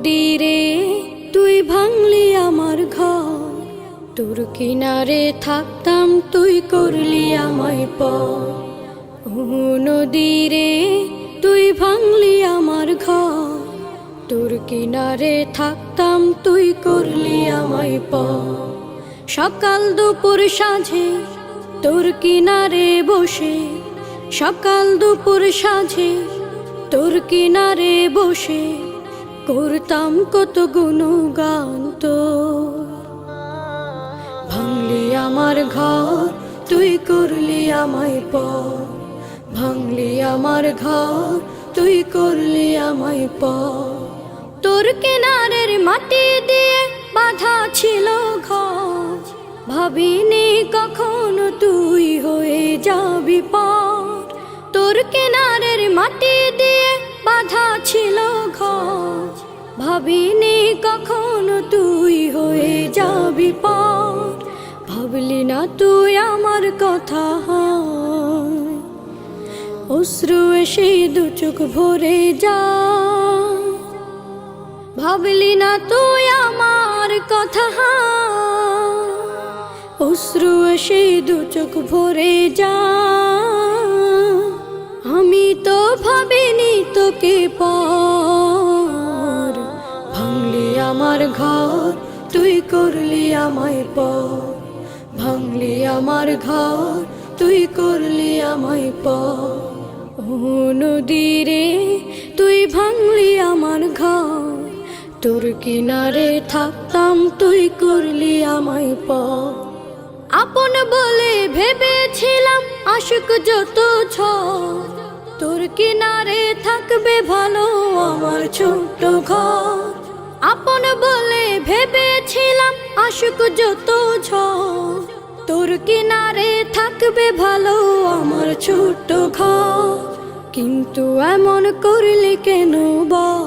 নদীরে তুই ভাঙলি আমার ঘর, তোর কিনারে থাকতাম তুই করলি আমায় পর। ও নদীরে তুই ভাঙলি আমার ঘর, তোর কিনারে থাকতাম তুই করলি আমায় পর। সকাল দুপুর সাঁঝে তোর কিনারে বসে, সকাল দুপুর সাঁঝে তোর কিনারে বসে করতাম কত গুণগান তোর। ভাঙলি আমার ঘর তুই করলি আমায় পর, ভাঙলি আমার ঘর তুই করলি আমায় পর। তোর কিনারের মাটি দিয়ে বাঁধা ছিল ঘর, ভাবিনি কখনো তুই হয়ে যাবি পার। তোর কিনারের মাটি দিয়ে বাঁধা ছিল ঘর, ভাবিনি কখনো তুই হয়ে যাবি পার। ভাবলি না তুই আমার কথা, অশ্রু এসে দু চোখ ভরে যা। ভাবলি না তুই আমার কথা, অশ্রু এসে দু চোখ ভরে যা। আমি তো ভাবিনি তোকে পর, ভাঙলি আমার ঘর তুই করলি আমায় পর, ভাঙলি আমার ঘর তুই করলি আমায় পর। ও নদীরে তুই ভাঙলি আমার ঘর, তোর কিনারে থাকতাম তুই করলি আমায় পর। আপন বলে ভেবেছিলাম আশিক যত ঝড়, তোর কিনারে থাকবে ভালো আমার ছোট্ট ঘর। আপন বলে ভেবেছিলাম আশিক যত ঝড়, তোর কিনারে থাকবে ভালো আমার ছোট্ট ঘর। কিন্তু এমন করলি কেন বল,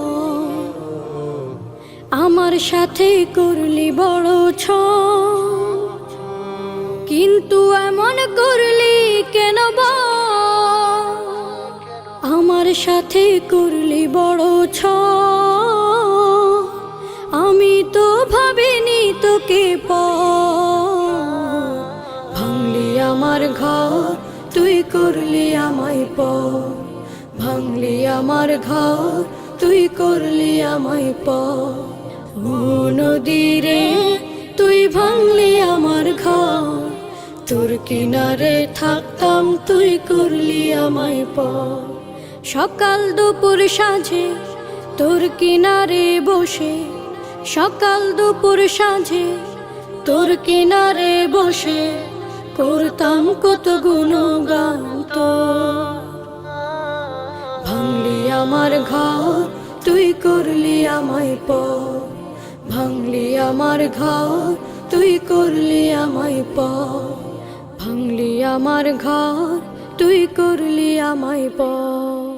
আমার সাথে করলি বড় ছল। কিন্তু এমন করলি কেন বল, আমার সাথে করলি বড় ছল। আমি তো ভাবিনি তোকে পর, ভাঙলি আমার ঘর তুই করলি আমায় পর, ভাঙলি আমার ঘর তুই করলি আমায় পর। ও নদীরে তুই ভাঙলি আমার ঘর, তোর কিনারে থাকতাম তুই করলি আমায় পর। সকাল দুপুর সাঁঝে তোর কিনারে বসে, সকাল দুপুর সাঁঝে তোর কিনারে বসে করতাম কত গুণগান তোর। ভাঙলি আমার ঘর তুই করলি আমায় পর, ভাঙলি আমার ঘর তুই করলি আমায় পর, ভাঙলি আমার ঘর তুই করলি আমায় পর।